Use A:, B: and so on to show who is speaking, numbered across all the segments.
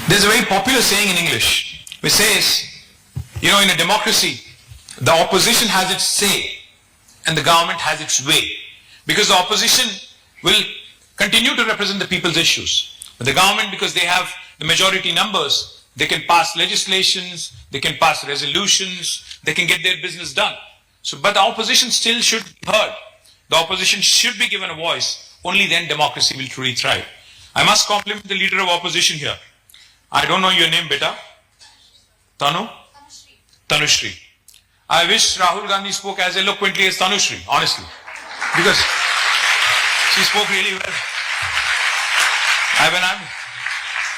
A: There's a very popular saying in English which says, in a democracy, the opposition has its say and the government has its way. Because the opposition will continue to represent the people's issues. But the government, because they have the majority numbers, they can pass legislations, they can pass resolutions, they can get their business done. But the opposition still should be heard. The opposition should be given a voice. Only then democracy will truly thrive. I must compliment the leader of opposition here. I don't know your name, beta. Tanu? Tanushri. I wish Rahul Gandhi spoke as eloquently as Tanushri, honestly. Because she spoke really well.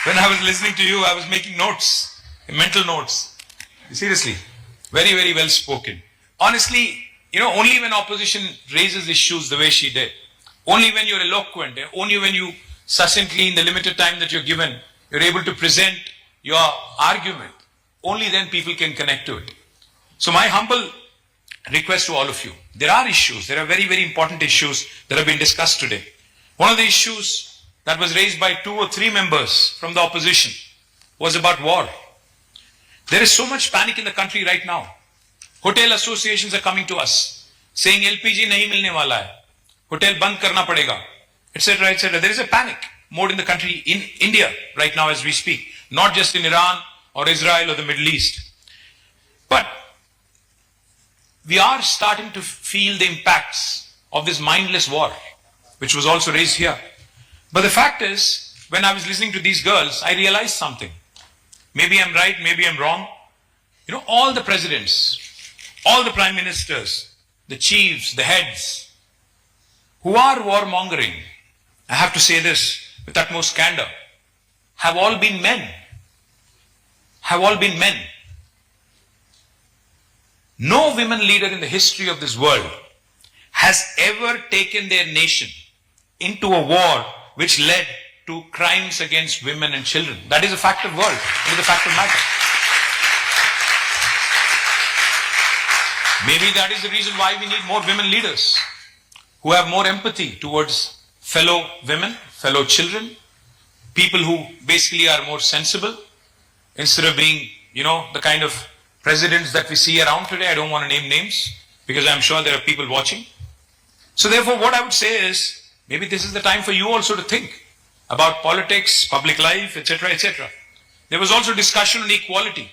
A: When I was listening to you, I was making notes, mental notes. Seriously, very, very well spoken. Honestly, only when opposition raises issues the way she did, only when you're eloquent, only when you succinctly, in the limited time that you're given, you're able to present your argument, only then people can connect to it. So my humble request to all of you, there are very, very important issues that have been discussed today. One of the issues that was raised by 2 or 3 members from the opposition was about war. There is so much panic in the country right now. Hotel associations are coming to us saying LPG nahi milne wala hai, hotel band karna padega, etc., etc. There is a panic mode in the country, in India right now as we speak, not just in Iran or Israel or the Middle East. But we are starting to feel the impacts of this mindless war, which was also raised here. But the fact is, when I was listening to these girls, I realized something. Maybe I'm right, maybe I'm wrong. All the presidents, all the prime ministers, the chiefs, the heads, who are warmongering, I have to say this with utmost candor, have all been men. Have all been men. No women leader in the history of this world has ever taken their nation into a war which led to crimes against women and children. That is a fact of world. It is a fact of matter. Maybe that is the reason why we need more women leaders who have more empathy towards fellow women, fellow children, people who basically are more sensible instead of being, the kind of presidents that we see around today. I don't want to name names because I'm sure there are people watching. So therefore, what I would say is, maybe this is the time for you also to think about politics, public life, etc., etc. There was also discussion on equality.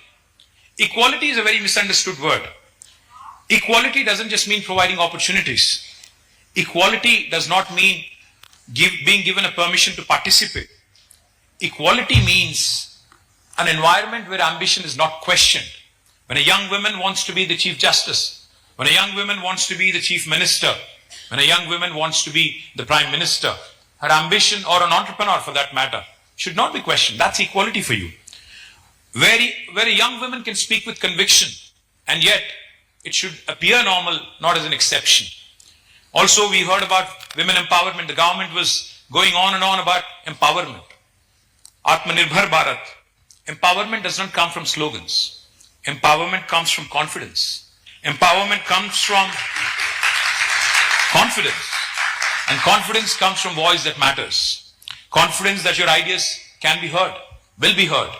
A: Equality is a very misunderstood word. Equality doesn't just mean providing opportunities. Equality does not mean being given a permission to participate. Equality means an environment where ambition is not questioned. When a young woman wants to be the Chief Justice, when a young woman wants to be the Chief Minister, when a young woman wants to be the Prime Minister, her ambition, or an entrepreneur for that matter, should not be questioned. That's equality for you. Where a young woman can speak with conviction, and yet it should appear normal, not as an exception. Also, we heard about women empowerment. The government was going on and on about empowerment. Atmanirbhar Bharat. Empowerment does not come from slogans. Empowerment comes from confidence. Empowerment comes from confidence. And confidence comes from voice that matters. Confidence that your ideas can be heard, will be heard.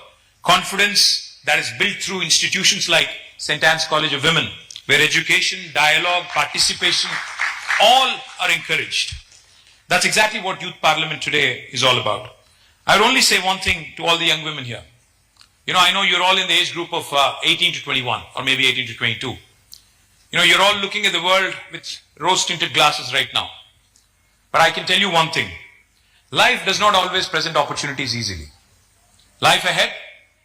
A: Confidence that is built through institutions like St. Anne's College of Women, where education, dialogue, participation, all are encouraged. That's exactly what Youth Parliament today is all about. I would only say one thing to all the young women here. I know you're all in the age group of 18 to 21, or maybe 18 to 22. You're all looking at the world with rose-tinted glasses right now. But I can tell you one thing. Life does not always present opportunities easily. Life ahead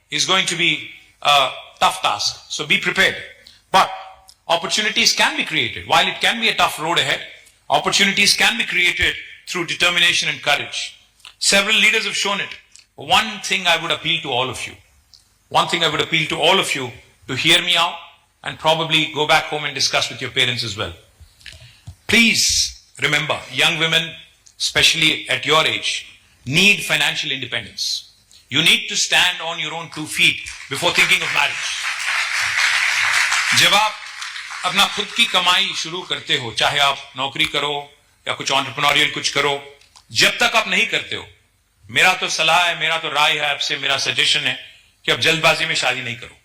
A: is going to be a tough task, so be prepared. But opportunities can be created. While it can be a tough road ahead, opportunities can be created through determination and courage. Several leaders have shown it. One thing I would appeal to all of you. One thing I would appeal to all of you to hear me out and probably go back home and discuss with your parents as well. Please remember, young women, especially at your age, need financial independence. You need to stand on your own 2 feet before thinking of marriage. जब आप अपना खुद की कमाई शुरू करते हो, चाहे आप नौकरी करो या कुछ एंटरप्रेन्योरियल कुछ करो, जब तक आप नहीं करते हो, मेरा तो सलाह है, मेरा तो राय है आपसे, मेरा सजेशन है कि अब जल्दबाजी में शादी नहीं करो.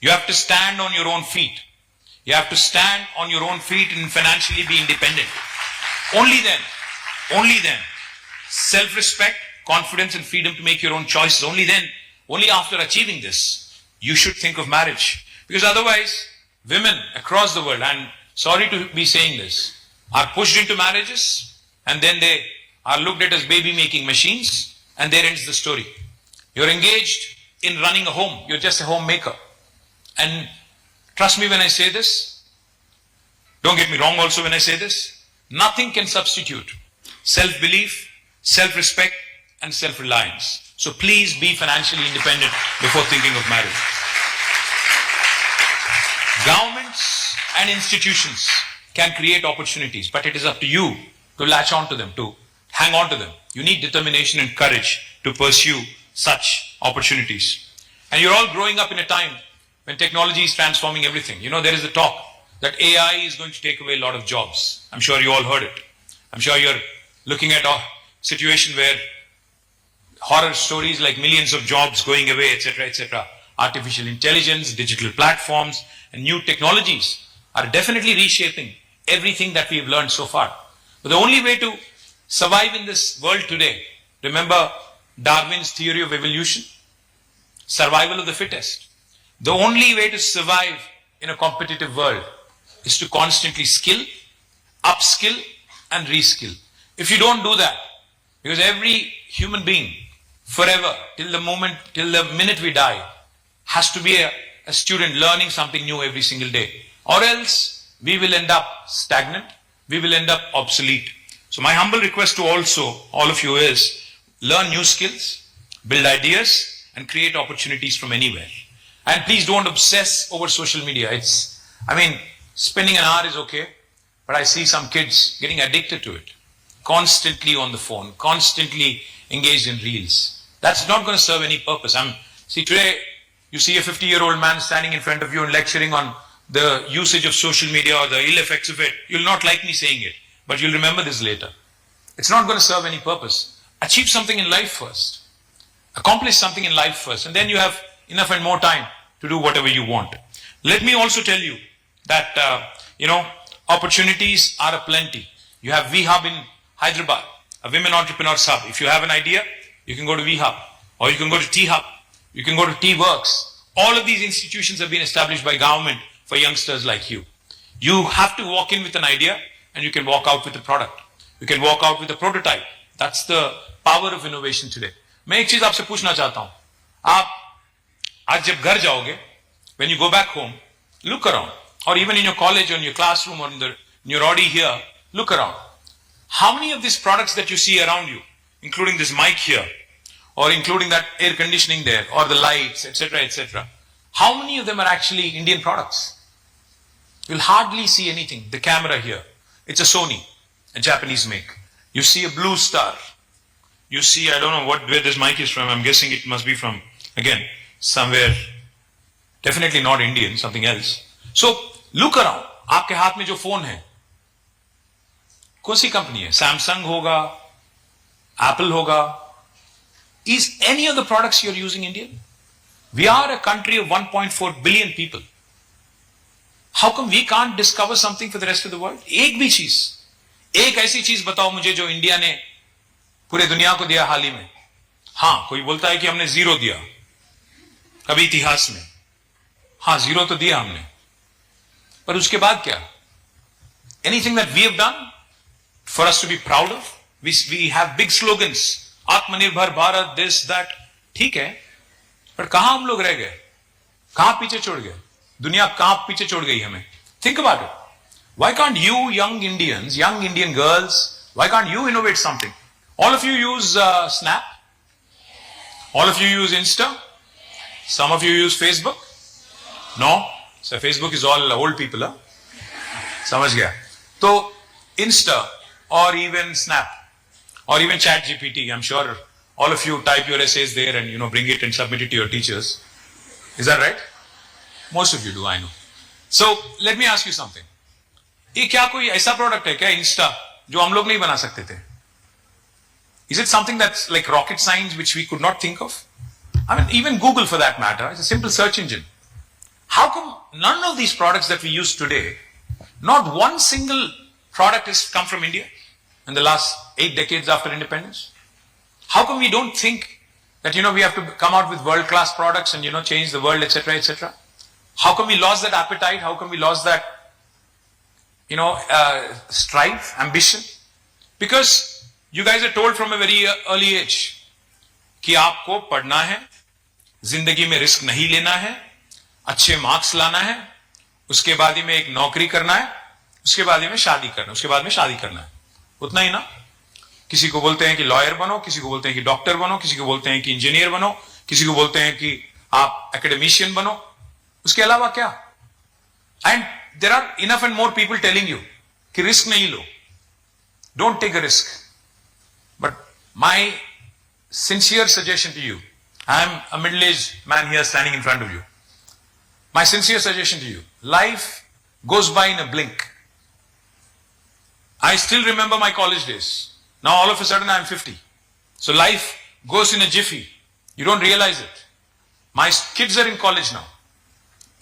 A: You have to stand on your own feet. You have to stand on your own feet and financially be independent. Only then, self-respect, confidence and freedom to make your own choices. Only after achieving this, you should think of marriage. Because otherwise, women across the world, and sorry to be saying this, are pushed into marriages and then they are looked at as baby-making machines, and there ends the story. You're engaged in running a home. You're just a homemaker. And trust me when I say this, don't get me wrong also when I say this, nothing can substitute self-belief, self-respect and self-reliance. So please be financially independent before thinking of marriage. Governments and institutions can create opportunities, but it is up to you to latch on to them, to hang on to them. You need determination and courage to pursue such opportunities. And you're all growing up in a time when technology is transforming everything. You know, there is the talk that AI is going to take away a lot of jobs. I'm sure you all heard it. I'm sure you're looking at a situation where horror stories like millions of jobs going away, etc., etc. Artificial intelligence, digital platforms, and new technologies are definitely reshaping everything that we've learned so far. But the only way to survive in this world today, remember Darwin's theory of evolution, survival of the fittest. The only way to survive in a competitive world is to constantly skill, upskill, and reskill. If you don't do that, because every human being, forever, till the minute we die, has to be a student learning something new every single day. Or else, we will end up stagnant, we will end up obsolete. So my humble request to all of you is, learn new skills, build ideas, and create opportunities from anywhere. And please don't obsess over social media. Spending an hour is okay, but I see some kids getting addicted to it. Constantly on the phone, constantly engaged in reels. That's not going to serve any purpose. Today, you see a 50-year-old man standing in front of you and lecturing on the usage of social media or the ill effects of it. You'll not like me saying it, but you'll remember this later. It's not going to serve any purpose. Achieve something in life first. Accomplish something in life first, and then you have enough and more time to do whatever you want. Let me also tell you that, opportunities are aplenty. You have VHub in Hyderabad, a women entrepreneurs hub. If you have an idea, you can go to VHub, or you can go to T-Hub, you can go to T-Works. All of these institutions have been established by government for youngsters like you. You have to walk in with an idea, and you can walk out with a product. You can walk out with a prototype. That's the power of innovation today. मैं एक चीज आपसे पूछना चाहता हूं. आप आज जब घर जाओगे, when you go back home, look around, or even in your college or in your classroom or in your Audi here, look around. How many of these products that you see around you, including this mic here, or including that air conditioning there, or the lights, etc., etc., how many of them are actually Indian products? You'll hardly see anything. The camera here, it's a Sony, a Japanese make. You see a Blue Star. You see, I don't know where this mic is from. I'm guessing it must be from, again, somewhere, definitely not Indian, something else. So, look around. आपके हाथ में जो phone है, कौन सी company है? Samsung होगा, Apple होगा. Is any of the products you're using Indian? We are a country of 1.4 billion people. How come we can't discover something for the rest of the world? एक भी चीज, एक ऐसी चीज बताओ मुझे जो इंडिया ने पूरे दुनिया को दिया हाल ही में. हाँ, कोई बोलता है कि हमने जीरो दिया कभी इतिहास में. हाँ, जीरो तो दिया हमने, पर उसके बाद क्या? Anything that we have done for us to be proud of? We have big slogans. आत्मनिर्भर भारत, this, that. ठीक है, पर कहां हम लोग रह गए? कहां पीछे छोड़ गए? दुनिया कहां पीछे छोड़ गई हमें? Think about it. Why can't you young Indians, young Indian girls, why can't you innovate something? All of you use Snap. All of you use Insta. Some of you use Facebook. No? So Facebook is all old people, huh? समझ गया? तो Insta or even Snap or even ChatGPT, I'm sure all of you type your essays there and bring it and submit it to your teachers. Is that right? Most of you do, I know. So let me ask you something. ये क्या कोई ऐसा product है क्या Insta जो हम लोग नहीं बना सकते थे? Is it something that's like rocket science which we could not think of? I mean, even Google for that matter, it's a simple search engine. How come none of these products that we use today, not one single product has come from India in the last 8 decades after independence? How come we don't think that, we have to come out with world-class products and, change the world, etc., etc.? How come we lost that appetite? How come we lost that, strive, ambition? Because you guys are told from a very early age कि आपको पढ़ना है, जिंदगी में risk नहीं लेना है, अच्छे मार्क्स लाना है, उसके बाद ही में एक नौकरी करना है, उसके बाद ही में शादी करना है, उसके बाद में शादी करना है. उतना ही ना. किसी को बोलते हैं कि लॉयर बनो, किसी को बोलते हैं कि डॉक्टर बनो, किसी को बोलते हैं कि इंजीनियर बनो, किसी को बोलते हैं कि आप एकेडमिशियन बनो. उसके अलावा क्या? And there are enough and more people telling you कि रिस्क नहीं लो. Don't take a risk. But my sincere suggestion to you, I am a middle-aged man here standing in front of you. My sincere suggestion to you, life goes by in a blink. I still remember my college days. Now all of a sudden I am 50. So life goes in a jiffy. You don't realize it. My kids are in college now.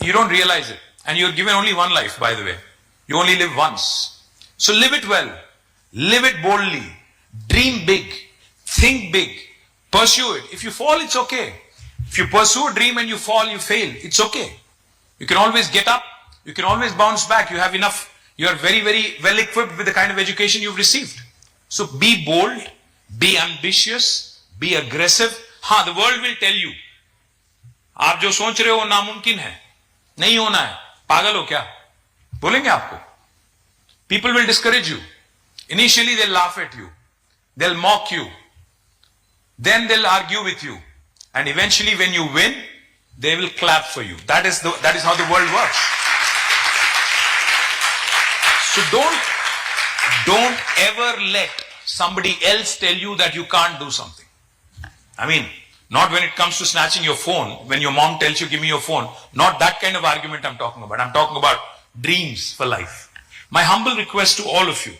A: You don't realize it. And you're given only one life, by the way. You only live once. So live it well. Live it boldly. Dream big. Think big. Pursue it. If you fall, it's okay. If you pursue a dream and you fall, you fail. It's okay. You can always get up. You can always bounce back. You have enough. You are very, very well equipped with the kind of education you've received. So be bold. Be ambitious. Be aggressive. हाँ, the world will tell you. आप जो सोच रहे हो नामुमकिन है. नहीं होना है. पागल हो क्या? बोलेंगे आपको. People will discourage you. Initially they'll laugh at you. They'll mock you. Then they'll argue with you. And eventually when you win, they will clap for you. That is how the world works. So don't ever let somebody else tell you that you can't do something. I mean, not when it comes to snatching your phone, when your mom tells you, give me your phone. Not that kind of argument I'm talking about. I'm talking about dreams for life. My humble request to all of you,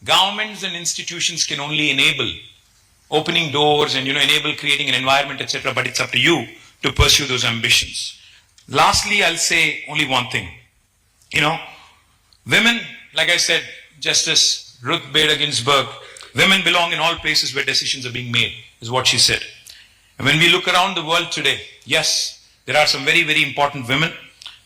A: governments and institutions can only enable opening doors and, enable creating an environment, etc. But it's up to you to pursue those ambitions. Lastly, I'll say only one thing. Women, like I said, Justice Ruth Bader Ginsburg, women belong in all places where decisions are being made, is what she said. And when we look around the world today, yes, there are some very, very important women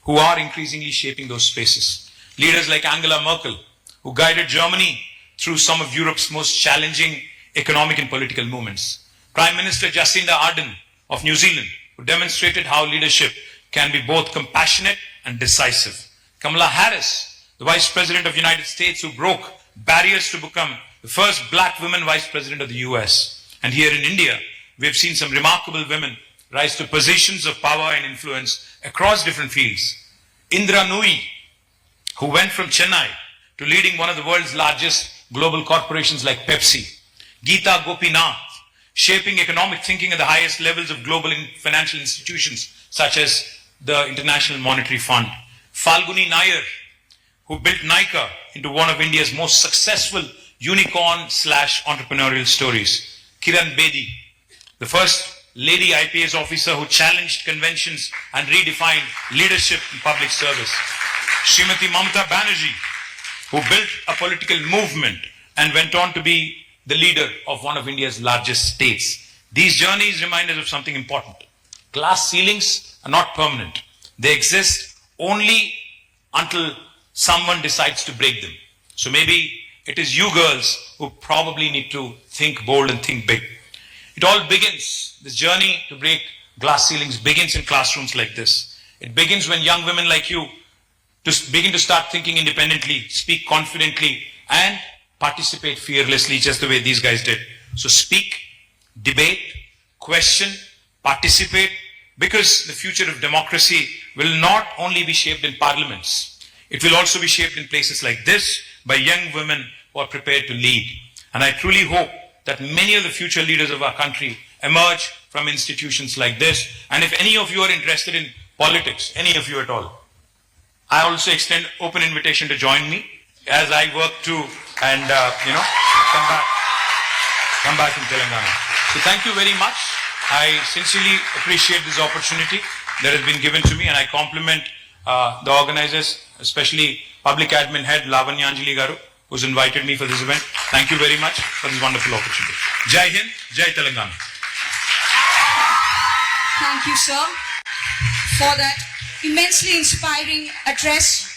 A: who are increasingly shaping those spaces. Leaders like Angela Merkel, who guided Germany through some of Europe's most challenging economic and political movements. Prime Minister Jacinda Ardern of New Zealand, who demonstrated how leadership can be both compassionate and decisive. Kamala Harris, the Vice President of the United States, who broke barriers to become the first black woman Vice President of the US. And here in India, we have seen some remarkable women rise to positions of power and influence across different fields. Indra Nooyi, who went from Chennai to leading one of the world's largest global corporations like Pepsi. Geeta Gopinath, shaping economic thinking at the highest levels of global financial institutions such as the International Monetary Fund. Falguni Nair, who built Nykaa into one of India's most successful unicorn/entrepreneurial stories. Kiran Bedi, the first lady IPS officer who challenged conventions and redefined leadership in public service. Srimati Mamata Banerjee, who built a political movement and went on to be the leader of one of India's largest states. These journeys remind us of something important. Glass ceilings are not permanent. They exist only until someone decides to break them. So maybe it is you girls who probably need to think bold and think big. It all begins, this journey to break glass ceilings begins in classrooms like this. It begins when young women like you begin to start thinking independently, speak confidently, and participate fearlessly just the way these guys did. So speak, debate, question, participate, because the future of democracy will not only be shaped in parliaments, it will also be shaped in places like this by young women who are prepared to lead. And I truly hope that many of the future leaders of our country emerge from institutions like this. And if any of you are interested in politics, any of you at all, I also extend open invitation to join me as I work to come back. come back in Telangana. So thank you very much. I sincerely appreciate this opportunity that has been given to me, and I compliment the organizers, especially Public Admin Head Lavanyanjali Garu, who's invited me for this event. Thank you very much for this wonderful opportunity. Jai Hind, Jai Telangana.
B: Thank you, sir, for that immensely inspiring address.